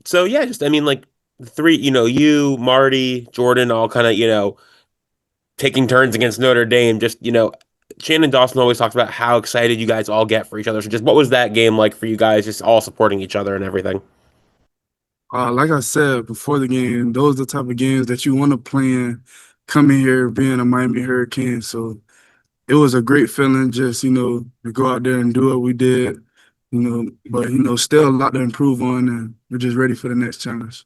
So yeah, just I mean like three, you, Marty, Jordan, all kind of, taking turns against Notre Dame. Just, Shannon Dawson always talks about how excited you guys all get for each other. So just what was that game like for you guys, just all supporting each other and everything? Like I said before the game, those are the type of games that you want to play in, coming here being a Miami Hurricane. So it was a great feeling just, to go out there and do what we did, but, still a lot to improve on, and we're just ready for the next challenge.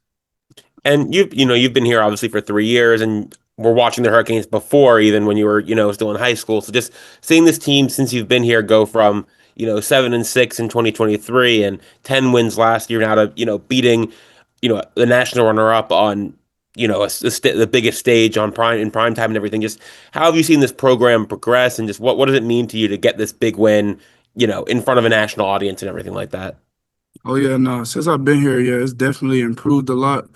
And you've been here obviously for 3 years, and we're watching the Hurricanes before, even when you were, still in high school. So just seeing this team since you've been here go from, 7-6 in 2023 and 10 wins last year now to, beating, the national runner-up on, the biggest stage on prime time and everything. Just how have you seen this program progress, and just what does it mean to you to get this big win, in front of a national audience and everything like that? Oh yeah, no. Since I've been here, yeah, it's definitely improved a lot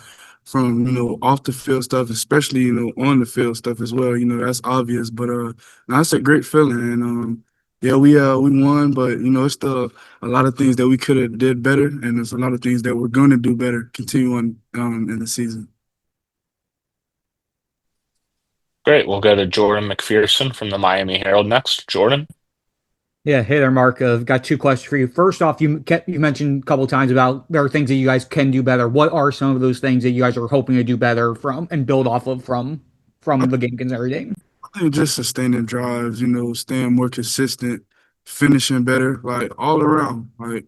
from, off the field stuff, especially, on the field stuff as well. That's obvious. But no, that's a great feeling. And yeah, we won, but it's still a lot of things that we could have did better, and there's a lot of things that we're gonna do better, continue on in the season. Great. We'll go to Jordan McPherson from the Miami Herald next. Jordan. Yeah, hey there, Mark. I've got two questions for you. First off, you mentioned a couple of times about there are things that you guys can do better. What are some of those things that you guys are hoping to do better from and build off of from the game every game? I think just sustaining drives, staying more consistent, finishing better, like all around. Like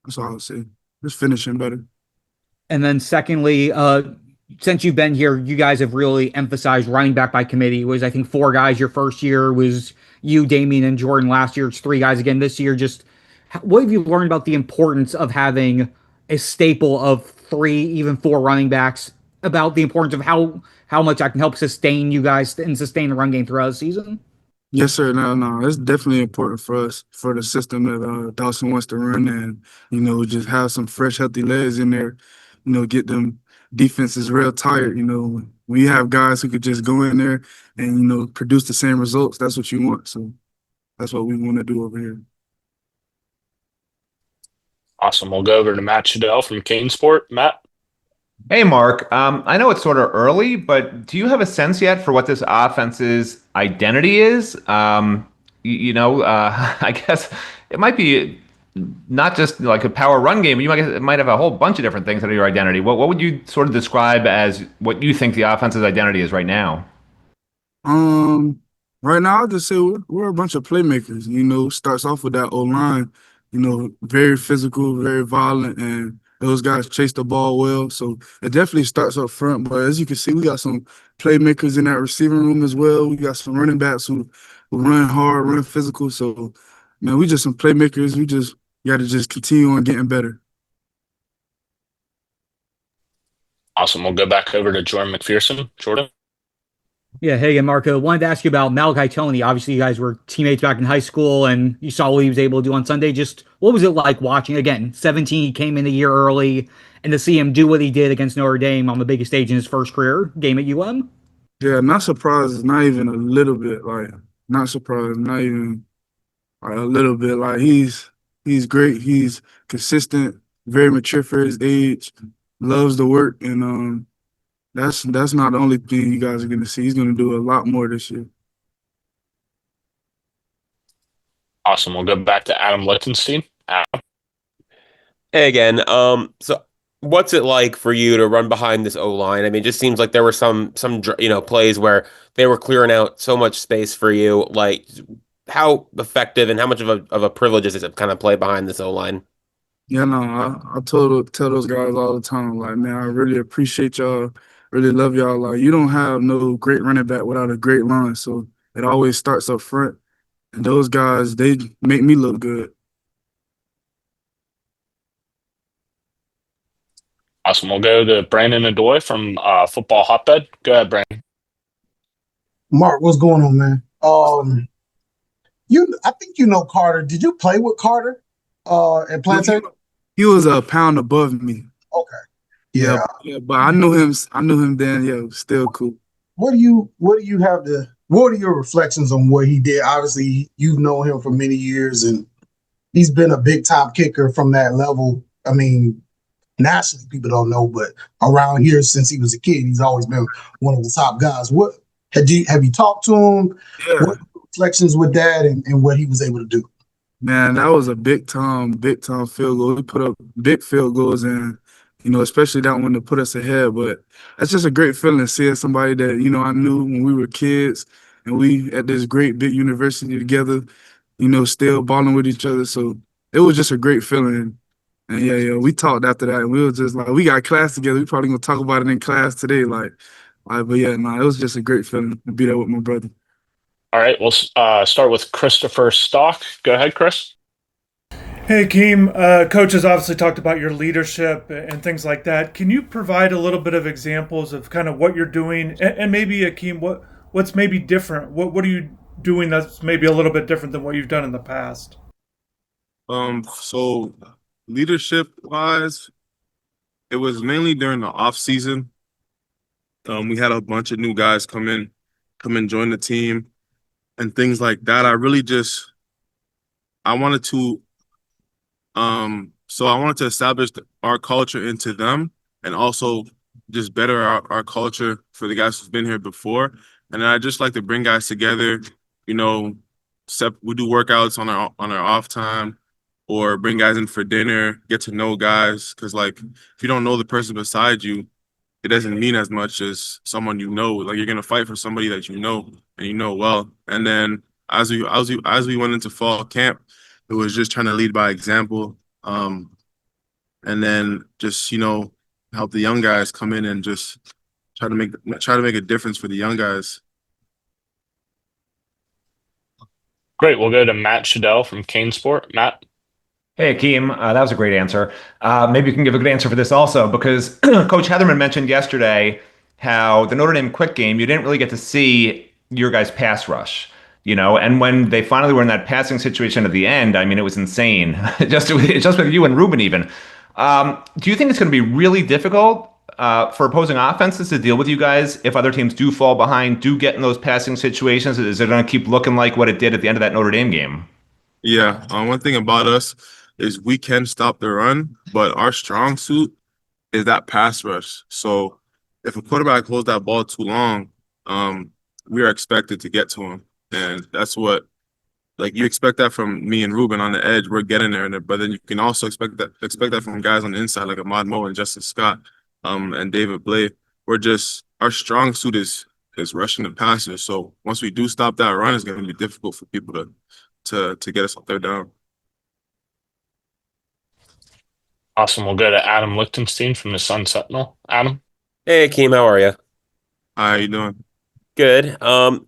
that's all I'll say. Just finishing better. And then secondly, since you've been here, you guys have really emphasized running back by committee. It was I think four guys your first year was you, Damien, and Jordan last year. It's three guys again this year. Just what have you learned about the importance of having a staple of three, even four running backs? About the importance of how much I can help sustain you guys and sustain the run game throughout the season. Yes, sir. No, no, it's definitely important for us for the system that Dawson wants to run, and just have some fresh, healthy legs in there. Get them defenses real tired. We have guys who could just go in there and produce the same results. That's what you want. So that's what we want to do over here. Awesome. We'll go over to Matt Shadell from Kane Sport. Matt. Hey, Mark. I know it's sort of early, but do you have a sense yet for what this offense's identity is? I guess it might be not just like a power run game, but it might have a whole bunch of different things that are your identity. What would you sort of describe as what you think the offense's identity is right now? Um, right now, I'll just say we're a bunch of playmakers. Starts off with that O line. Very physical, very violent, and those guys chase the ball well. So it definitely starts up front. But as you can see, we got some playmakers in that receiving room as well. We got some running backs who run hard, run physical. So man, we just some playmakers. We just got to just continue on getting better. Awesome. We'll go back over to Jordan McPherson. Jordan. Yeah, hey again, Marco. Wanted to ask you about Malachi Tony. Obviously, you guys were teammates back in high school, and you saw what he was able to do on Sunday. Just what was it like watching? Again, 17, he came in a year early, and to see him do what he did against Notre Dame on the biggest stage in his first career game at UM? Yeah, not surprised. Not even a little bit. Like not surprised. Not even like a little bit. Like he's great. He's consistent. Very mature for his age. Loves the work, and that's not the only thing you guys are going to see. He's going to do a lot more this year. Awesome. We'll go back to Adam Lichtenstein. Adam. Hey again. So what's it like for you to run behind this O line? I mean, it just seems like there were some plays where they were clearing out so much space for you. Like, how effective and how much of a privilege is it to kind of play behind this O line? Yeah, no, I tell those guys all the time, like, man, I really appreciate y'all, really love y'all. Like, you don't have no great running back without a great line. So it always starts up front. And those guys, they make me look good. Awesome. We'll go to Brandon Adoy from Football Hotbed. Go ahead, Brandon. Mark, what's going on, man? I think you know Carter. Did you play with Carter at Plantation? He was a pound above me. Okay. Yeah, Yeah. yeah, but I knew him. I knew him then. Yeah, it was still cool. What are your reflections on what he did? Obviously, you've known him for many years, and he's been a big time kicker from that level. I mean, nationally people don't know, but around here since he was a kid, he's always been one of the top guys. What have you talked to him? Yeah. What reflections with that and what he was able to do? Man, that was a big time field goal. We put up big field goals and, especially that one to put us ahead. But that's just a great feeling seeing somebody that, I knew when we were kids and we at this great big university together, still balling with each other. So it was just a great feeling. And yeah, we talked after that and we were just like, we got class together. We probably gonna talk about it in class today. But yeah, no, it was just a great feeling to be there with my brother. All right, we'll start with Christopher Stock. Go ahead, Chris. Hey, Akheem. Coach has obviously talked about your leadership and things like that. Can you provide a little bit of examples of kind of what you're doing, and maybe Akheem, what's maybe different? What are you doing that's maybe a little bit different than what you've done in the past? So leadership wise, it was mainly during the off season. We had a bunch of new guys come in, join the team, and things like that. I wanted to so I wanted to establish our culture into them and also just better our culture for the guys who've been here before. And then I just like to bring guys together, you know, we do workouts on our off time or bring guys in for dinner, get to know guys. Cause like if you don't know the person beside you, it doesn't mean as much as someone you know. Like you're gonna fight for somebody that you know and you know well. And then as we went into fall camp, it was just trying to lead by example. And then just, help the young guys come in and just try to make a difference for the young guys. Great. We'll go to Matt Shadell from Kane Sport. Matt. Hey, Akheem, that was a great answer. Maybe you can give a good answer for this also, because Coach Heatherman mentioned yesterday how the Notre Dame quick game, you didn't really get to see your guys' pass rush, and when they finally were in that passing situation at the end, I mean, it was insane. just with you and Ruben even. Do you think it's going to be really difficult for opposing offenses to deal with you guys if other teams do fall behind, do get in those passing situations? Is it going to keep looking like what it did at the end of that Notre Dame game? Yeah, one thing about us is we can stop the run, but our strong suit is that pass rush. So if a quarterback holds that ball too long, we are expected to get to him. And that's what, like, you expect that from me and Ruben on the edge. We're getting there, but then you can also expect that from guys on the inside like Ahmad Moe and Justice Scott, and David Blay. Our strong suit is rushing the passer. So once we do stop that run, it's going to be difficult for people to get us up there down. Awesome. We'll go to Adam Lichtenstein from the Sun Sentinel. Adam. Hey, Akheem, how are you? How you doing? Good.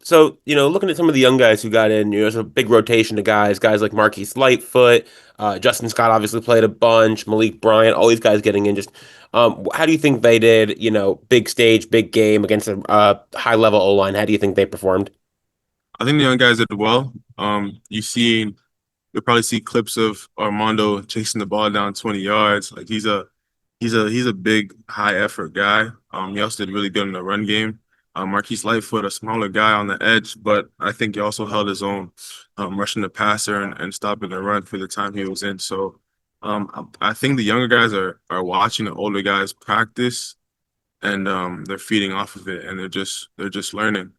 So, looking at some of the young guys who got in, there's a big rotation of guys like Marquise Lightfoot, Justin Scott obviously played a bunch, Malik Bryant, all these guys getting in. Just, how do you think they did, big stage, big game against a high-level O-line? How do you think they performed? I think the young guys did well. You'll probably see clips of Armando chasing the ball down 20 yards. Like he's a big, high effort guy. He also did really good in the run game. Marquise Lightfoot, a smaller guy on the edge, but I think he also held his own, rushing the passer and stopping the run for the time he was in. So I think the younger guys are watching the older guys practice, and they're feeding off of it, and they're just learning.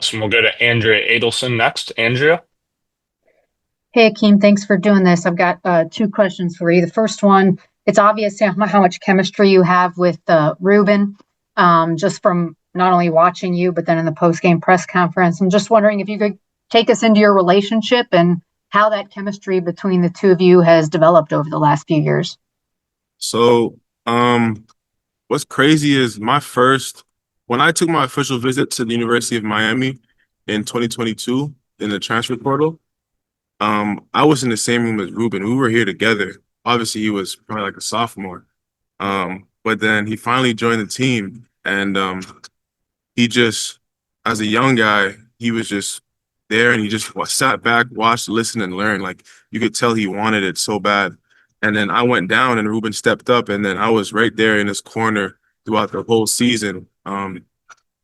So we'll go to Andrea Adelson next. Andrea. Hey, Akheem, thanks for doing this. I've got two questions for you. The first one, it's obvious how much chemistry you have with Ruben, just from not only watching you, but then in the post-game press conference. I'm just wondering if you could take us into your relationship and how that chemistry between the two of you has developed over the last few years. So what's crazy is when I took my official visit to the University of Miami in 2022 in the transfer portal, I was in the same room as Ruben. We were here together. Obviously, he was probably like a sophomore. But then he finally joined the team, and he just, as a young guy, he was just there, and he just sat back, watched, listened, and learned. Like, you could tell he wanted it so bad. And then I went down, and Ruben stepped up, and then I was right there in his corner throughout the whole season.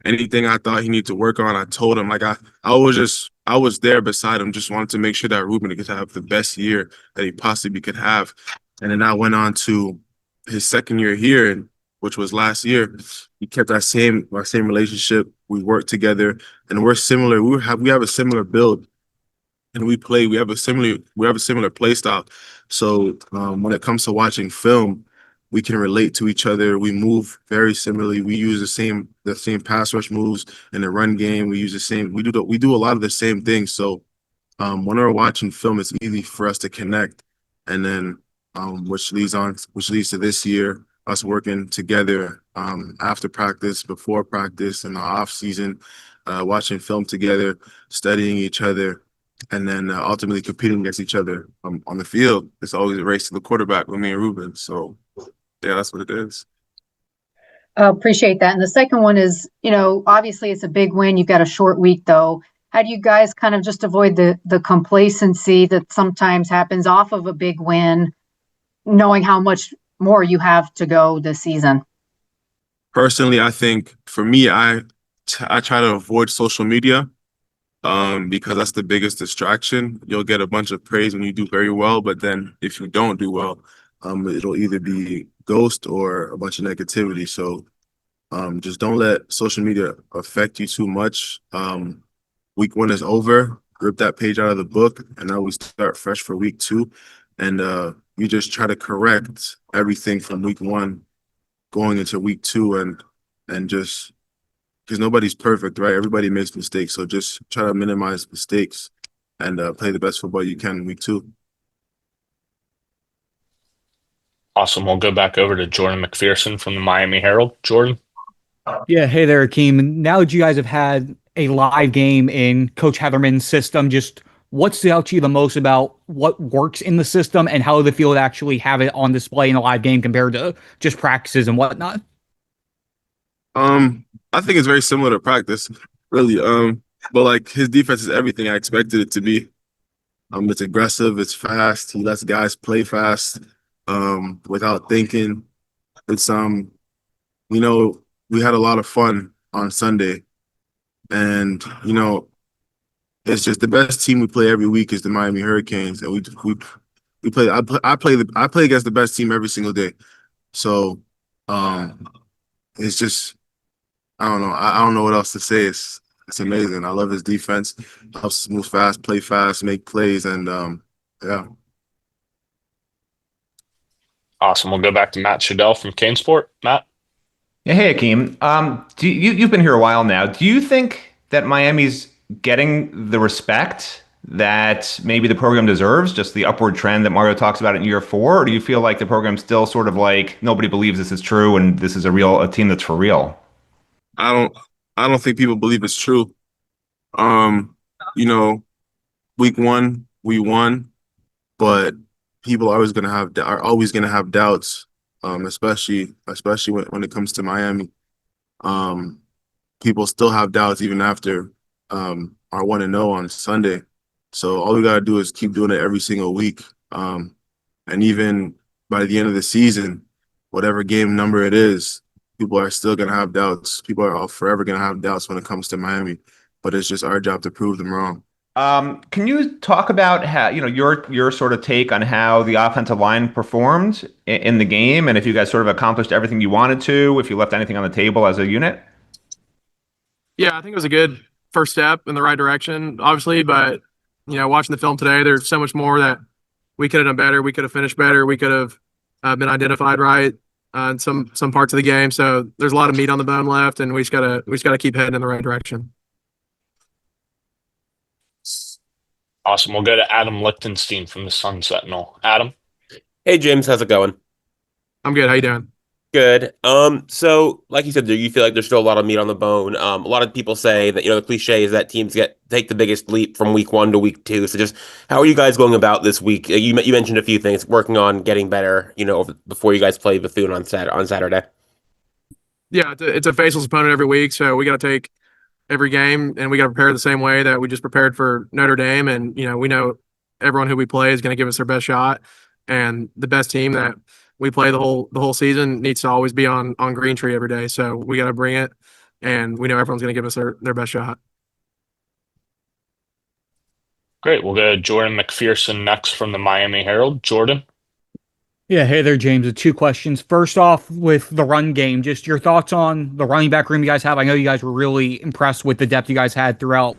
anything I thought he needed to work on, I told him. Like I was there beside him, just wanted to make sure that Ruben could have the best year that he possibly could have. And then I went on to his second year here, and which was last year. We kept our same relationship. We worked together, and we're similar. We have a similar build, and we have a similar play style. So when it comes to watching film, we can relate to each other. We move very similarly. We use the same pass rush moves in the run game. We use the same. We do a lot of the same things. So when we're watching film, it's easy for us to connect, and then which leads to this year, us working together after practice, before practice, in the off season, watching film together, studying each other, and then ultimately competing against each other on the field. It's always a race to the quarterback with me and Ruben. So yeah, that's what it is. Appreciate that. And the second one is, obviously it's a big win. You've got a short week though. How do you guys kind of just avoid the complacency that sometimes happens off of a big win, knowing how much more you have to go this season? Personally, I think for me, I try to avoid social media because that's the biggest distraction. You'll get a bunch of praise when you do very well, but then if you don't do well, it'll either be ghost or a bunch of negativity. So just don't let social media affect you too much. Week 1 is over. Rip that page out of the book, and now we start fresh for week 2. And we just try to correct everything from week 1 going into week 2, and just because nobody's perfect, right? Everybody makes mistakes, so just try to minimize mistakes and play the best football you can in week 2. Awesome. We'll go back over to Jordan McPherson from the Miami Herald. Jordan. Yeah, hey there, Akheem. Now that you guys have had a live game in Coach Heatherman's system, just what stood out to you the most about what works in the system and how the field actually have it on display in a live game compared to just practices and whatnot? I think it's very similar to practice, really. But like his defense is everything I expected it to be. It's aggressive, it's fast. He lets guys play fast, without thinking. It's we had a lot of fun on Sunday, and it's just the best team we play every week is the Miami Hurricanes, and we play. I play against the best team every single day. So, it's just I don't know. I don't know what else to say. It's amazing. I love his defense. Helps us move fast, play fast, make plays, and yeah. Awesome. We'll go back to Matt Shadell from CaneSport. Matt. Yeah, hey Akeem. You've been here a while now. Do you think that Miami's getting the respect that maybe the program deserves, just the upward trend that Mario talks about in year 4? Or do you feel like the program's still sort of like nobody believes this is true and this is a team that's for real? I don't think people believe it's true. Um, you know, week 1 we won, but people are always gonna have doubts. Especially when it comes to Miami. People still have doubts even after our 1-0 on Sunday. So all we gotta do is keep doing it every single week. And even by the end of the season, whatever game number it is, people are still gonna have doubts. People are forever gonna have doubts when it comes to Miami. But it's just our job to prove them wrong. Can you talk about how, your sort of take on how the offensive line performed in the game, and if you guys sort of accomplished everything you wanted to, if you left anything on the table as a unit? Yeah, I think it was a good first step in the right direction, obviously, but watching the film today, there's so much more that we could have done better. We could have finished better. We could have been identified right in some parts of the game. So there's a lot of meat on the bone left, and we just gotta keep heading in the right direction. Awesome. We'll go to Adam Lichtenstein from the Sun Sentinel. Adam. Hey, James, how's it going? I'm good. How you doing? Good. So like you said, you feel like there's still a lot of meat on the bone. A lot of people say that, the cliche is that teams take the biggest leap from week 1 to week 2. So just how are you guys going about this week? You mentioned a few things, working on getting better, before you guys play Bethune on Saturday. Yeah, it's a faceless opponent every week, so we got to take every game, and we got to prepare the same way that we just prepared for Notre Dame. And we know everyone who we play is going to give us their best shot, and the best team that we play the whole season needs to always be on Green Tree every day. So we got to bring it and we know everyone's going to give us their best shot. Great. We'll go to Jordan McPherson next from the Miami Herald. Jordan. Yeah, hey there, James. Two questions. First off, with the run game, just your thoughts on the running back room you guys have. I know you guys were really impressed with the depth you guys had throughout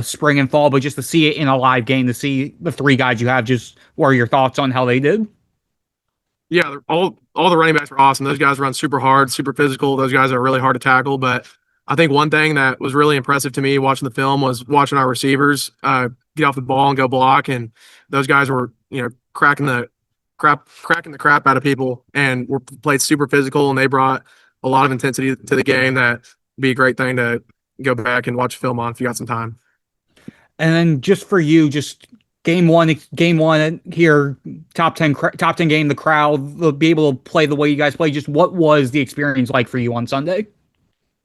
spring and fall, but just to see it in a live game, to see the three guys you have, just what are your thoughts on how they did? Yeah, all the running backs were awesome. Those guys run super hard, super physical. Those guys are really hard to tackle. But I think one thing that was really impressive to me watching the film was watching our receivers get off the ball and go block. And those guys were, cracking the crap out of people and were played super physical. And they brought a lot of intensity to the game. That would be a great thing to go back and watch film on if you got some time. And then just for you, just game one here, top 10 game, the crowd will be able to play the way you guys play. Just what was the experience like for you on Sunday?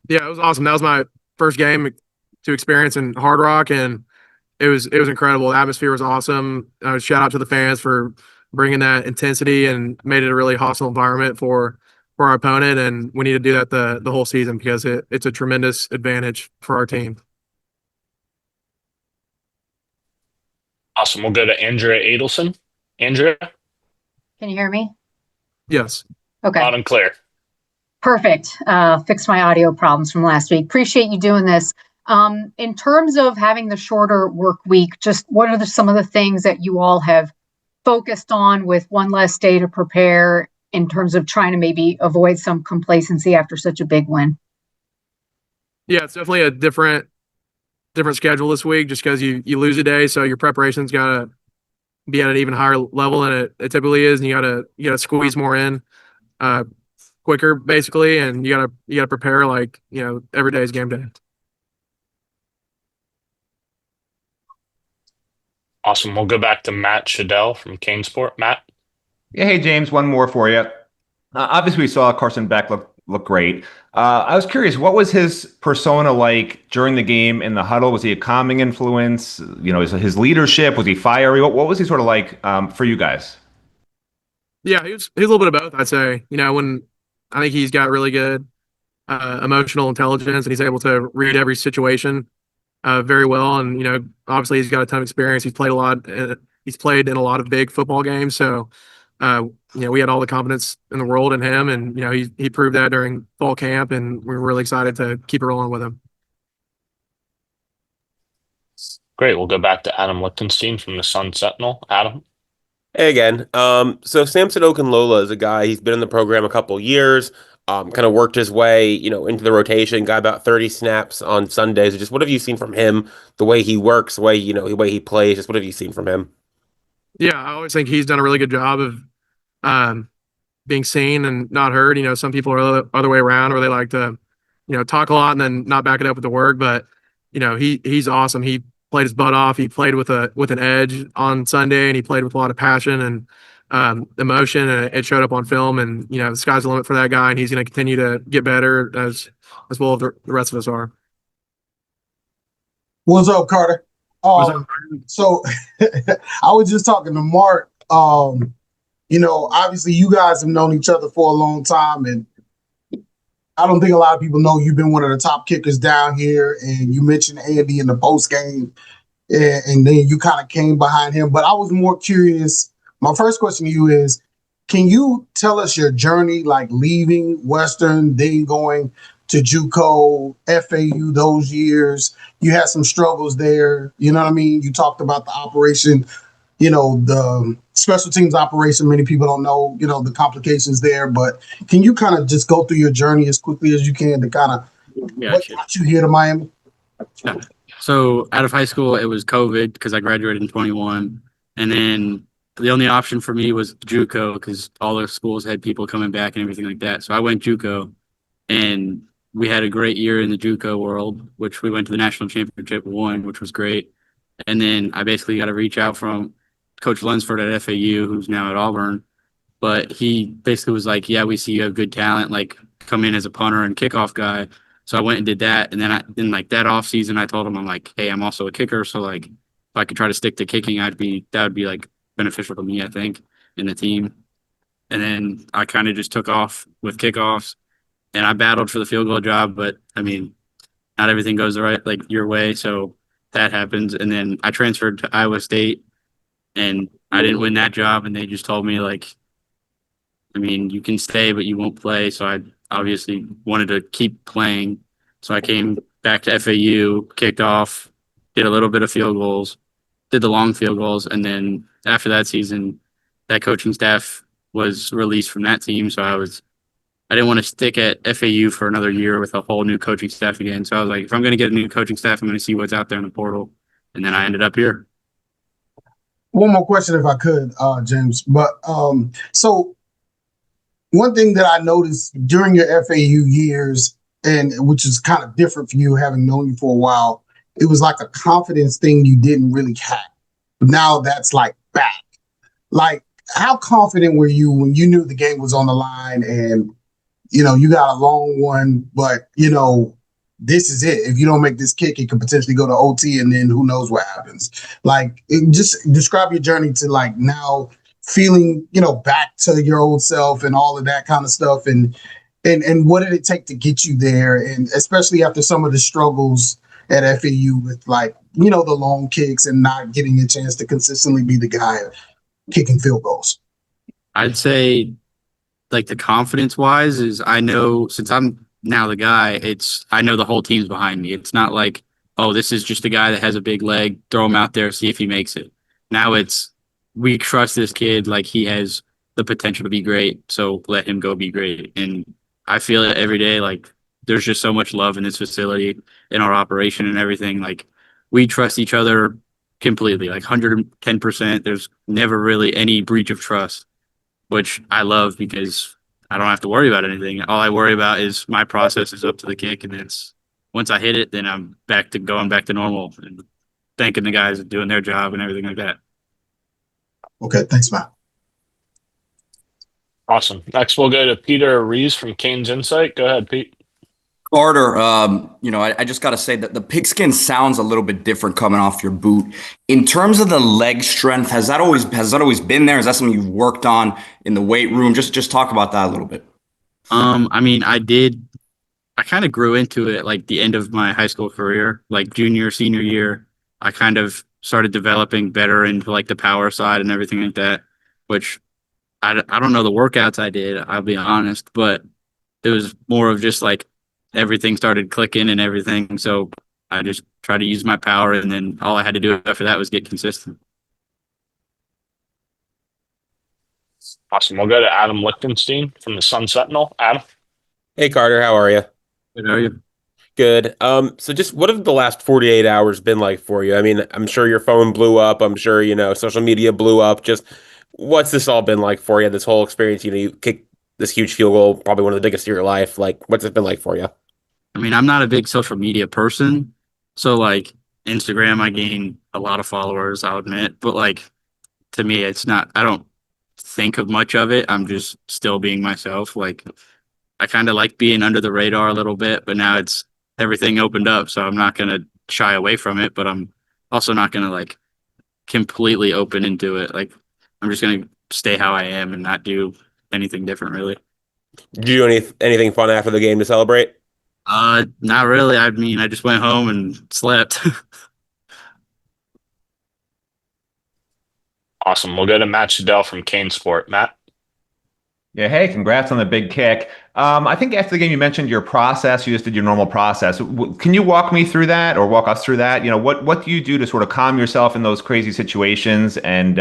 Yeah, it was awesome. That was my first game to experience in Hard Rock, and it was incredible. The atmosphere was awesome. Shout out to the fans for bringing that intensity and made it a really hostile environment for our opponent. And we need to do that the whole season because it's a tremendous advantage for our team. Awesome. We'll go to Andrea Adelson. Andrea. Can you hear me? Yes. Okay. Loud and clear. Perfect. Fixed my audio problems from last week. Appreciate you doing this. In terms of having the shorter work week, just what are some of the things that you all have focused on with one less day to prepare in terms of trying to maybe avoid some complacency after such a big win? Yeah, it's definitely a different schedule this week just because you lose a day, so your preparation's got to be at an even higher level than it typically is, and you gotta squeeze more in quicker basically, and you gotta prepare like every day is game day. Awesome. We'll go back to Matt Shadell from CaneSport. Matt. Yeah, hey James, one more for you. Obviously, we saw Carson Beck look great. I was curious, what was his persona like during the game in the huddle? Was he a calming influence? His leadership, was he fiery? What was he sort of like for you guys? Yeah, he was a little bit of both, I'd say. When I think he's got really good emotional intelligence and he's able to read every situation very well. And obviously he's got a ton of experience. He's played a lot. He's played in a lot of big football games. So we had all the confidence in the world in him, and he proved that during fall camp, and we're really excited to keep it rolling with him. Great. We'll go back to Adam Lichtenstein from the Sun Sentinel. Adam. Hey again. So Samson Okunlola is a guy, he's been in the program a couple years, kind of worked his way, into the rotation, got about 30 snaps on Sundays. Just what have you seen from him, the way he works, the way he plays, just what have you seen from him? Yeah, I always think he's done a really good job of being seen and not heard. Some people are the other way around, where they like to, talk a lot and then not back it up with the work. But he's awesome. He played his butt off. He played with an edge on Sunday, and he played with a lot of passion and emotion, and it showed up on film. And the sky's the limit for that guy, and he's going to continue to get better as well as the rest of us are. What's up, Carter? So I was just talking to Mark. Obviously you guys have known each other for a long time, and I don't think a lot of people know you've been one of the top kickers down here, and you mentioned Andy in the post game, and then you kind of came behind him. But I was more curious. My first question to you is, can you tell us your journey, like leaving Western, then going to JUCO, FAU, those years? You had some struggles there. You know what I mean? You talked about the operation, the special teams operation. Many people don't know, the complications there. But can you kind of just go through your journey as quickly as you can to kind of what got you here to Miami? Yeah. So out of high school, it was COVID because I graduated in 21. And then the only option for me was JUCO because all the schools had people coming back and everything like that. So I went JUCO, and we had a great year in the JUCO world, which we went to the national championship, won, which was great. And then I basically got a reach out from Coach Lunsford at FAU, who's now at Auburn. But he basically was like, yeah, we see you have good talent, like come in as a punter and kickoff guy. So I went and did that. And then in that off season, I told him, I'm like, hey, I'm also a kicker. So like, if I could try to stick to kicking, that would be like beneficial to me, I think, in the team. And then I kind of just took off with kickoffs. and I battled for the field goal job, but I mean, not everything goes the right like your way, so that happens. And then I transferred to Iowa State, and I didn't win that job, and they just told me like, I mean, you can stay, but you won't play. So I obviously wanted to keep playing, so I came back to FAU, kicked off, did a little bit of field goals, did the long field goals, and then after that season, that coaching staff was released from that team, so I didn't want to stick at FAU for another year with a whole new coaching staff again. So I was like, if I'm going to get a new coaching staff, I'm going to see what's out there in the portal. And then I ended up here. One more question, if I could, James. But so one thing that I noticed during your FAU years, and which is kind of different for you, having known you for a while, it was like a confidence thing you didn't really have. But now that's like back. Like, how confident were you when you knew the game was on the line and, you know, you got a long one, but, you know, this is it. If you don't make this kick, it could potentially go to OT, and then who knows what happens. Like, just describe your journey to like now feeling, you know, back to your old self and all of that kind of stuff. And what did it take to get you there? And especially after some of the struggles at FAU with, like, you know, the long kicks and not getting a chance to consistently be the guy kicking field goals. I'd say, like, the confidence wise is I know since I'm now the guy, I know the whole team's behind me. It's not like, oh, this is just a guy that has a big leg, throw him out there, see if he makes it. Now it's, we trust this kid, like he has the potential to be great, so let him go be great. And I feel it every day. Like, there's just so much love in this facility, in our operation and everything. Like, we trust each other completely, like 110%. There's never really any breach of trust, which I love because I don't have to worry about anything. All I worry about is my process is up to the kick, and it's once I hit it, then I'm back to going back to normal and thanking the guys for doing their job and everything like that. Okay, thanks, Matt. Awesome. Next, we'll go to Peter Rees from Canes Insight. Go ahead, Pete. Carter, I just got to say that the pigskin sounds a little bit different coming off your boot. In terms of the leg strength, has that always been there? Is that something you've worked on in the weight room? Just talk about that a little bit. I mean, I kind of grew into it like the end of my high school career, like junior, senior year. I kind of started developing better into like the power side and everything like that, which I don't know the workouts I did, I'll be honest, but it was more of just like everything started clicking and everything. So I just tried to use my power, and then all I had to do after that was get consistent. Awesome. We'll go to Adam Lichtenstein from the Sun Sentinel. Adam. Hey, Carter, how are you? Good, how are you? Good. So just what have the last 48 hours been like for you? I mean, I'm sure your phone blew up. I'm sure, social media blew up. Just what's this all been like for you, this whole experience? You kicked this huge field goal, probably one of the biggest of your life. Like, what's it been like for you? I mean, I'm not a big social media person. So like Instagram, I gain a lot of followers, I'll admit. But like to me, it's not, I don't think of much of it. I'm just still being myself. Like I kind of like being under the radar a little bit, but now it's everything opened up. So I'm not going to shy away from it, but I'm also not going to like completely open into it. Like I'm just going to stay how I am and not do anything different really. Did you do anything fun after the game to celebrate? Not really. I mean, I just went home and slept. Awesome. We'll go to Matt Shadell from Kane Sport. Matt. Yeah, hey, congrats on the big kick. I think after the game you mentioned your process. You just did your normal process. Can you walk me through that or walk us through that? What do you do to sort of calm yourself in those crazy situations and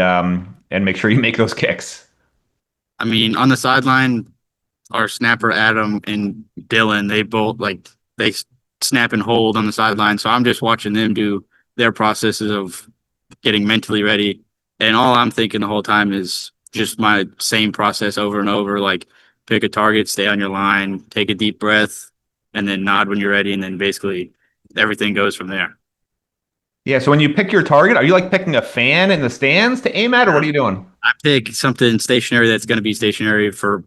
make sure you make those kicks? I mean, on the sideline, our snapper Adam and Dylan, they both they snap and hold on the sideline. So I'm just watching them do their processes of getting mentally ready. And all I'm thinking the whole time is just my same process over and over. Like pick a target, stay on your line, take a deep breath, and then nod when you're ready. And then basically everything goes from there. Yeah. So when you pick your target, are you like picking a fan in the stands to aim at, or what are you doing? I pick something stationary that's going to be stationary for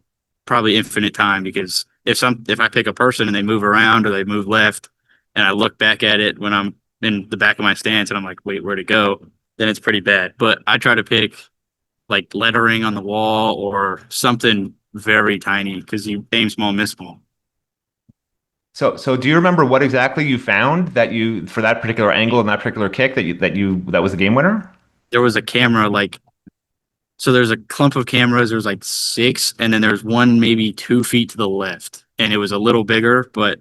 probably infinite time, because if I pick a person and they move around or they move left and I look back at it when I'm in the back of my stance and I'm like, wait, where'd it go? Then it's pretty bad. But I try to pick like lettering on the wall or something very tiny, because you aim small, miss small. So do you remember what exactly you found that you for that particular angle and that particular kick that was the game winner? There was a camera so there's a clump of cameras. There's like 6, and then there's one maybe 2 feet to the left, and it was a little bigger, but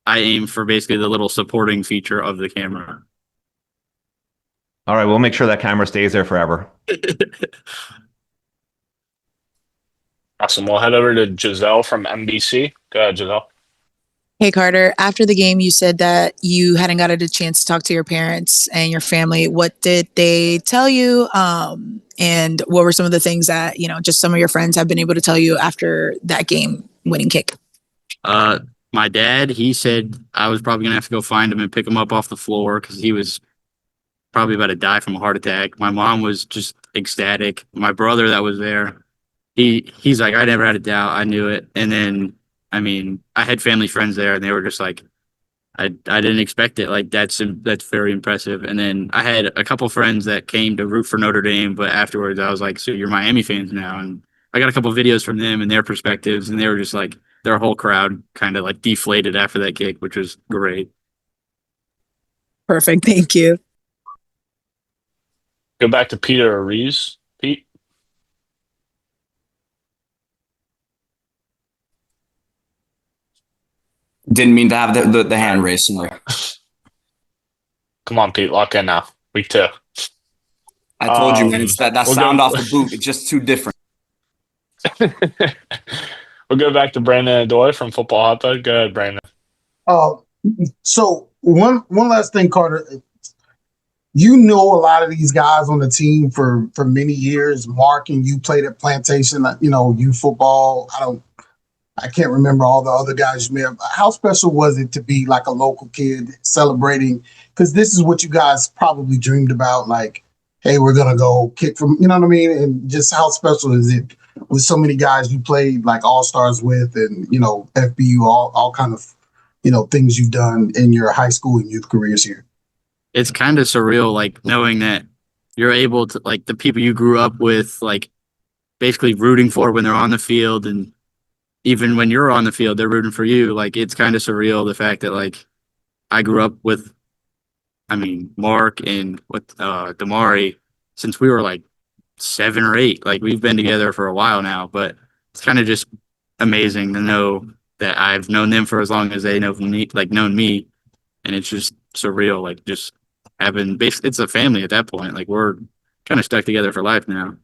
I aimed for basically the little supporting feature of the camera. All right, we'll make sure that camera stays there forever. Awesome. We'll head over to Giselle from NBC. Go ahead, Giselle. Hey, Carter, after the game, you said that you hadn't gotten a chance to talk to your parents and your family. What did they tell you? And what were some of the things that, just some of your friends have been able to tell you after that game winning kick? My dad, he said I was probably gonna have to go find him and pick him up off the floor because he was probably about to die from a heart attack. My mom was just ecstatic. My brother that was there, he's like, I never had a doubt. I knew it. And then, I mean, I had family friends there, and they were just like, I didn't expect it. Like that's very impressive. And then I had a couple friends that came to root for Notre Dame, but afterwards I was like, so you're Miami fans now? And I got a couple videos from them and their perspectives, and they were just like, their whole crowd kind of like deflated after that kick, which was great. Perfect. Thank you. Go back to Peter Ariz. Pete. Didn't mean to have the hand raised. Sorry. Come on, Pete. Lock in now. Week 2. I told you, man. It's that we'll sound go, off the boot. It's just too different. We'll go back to Brandon Adoy from Football Hotbed. Go ahead, Brandon. So one last thing, Carter. You know a lot of these guys on the team for many years. Mark and you played at Plantation. You football. I can't remember all the other guys you met. How special was it to be like a local kid celebrating? Because this is what you guys probably dreamed about. Like, hey, we're gonna go kick from. You know what I mean? And just how special is it with so many guys you played like all stars with, and FBU, all kind of things you've done in your high school and youth careers here. It's kind of surreal, like knowing that you're able to, like, the people you grew up with, like basically rooting for when they're on the field, and even when you're on the field, they're rooting for you. Like, it's kind of surreal, the fact that like I grew up with, I mean, Mark and with Damari since we were like 7 or 8. Like, we've been together for a while now, but it's kind of just amazing to know that I've known them for as long as they know me, like known me, and it's just surreal. Like, just having it's a family at that point. Like, we're kind of stuck together for life now.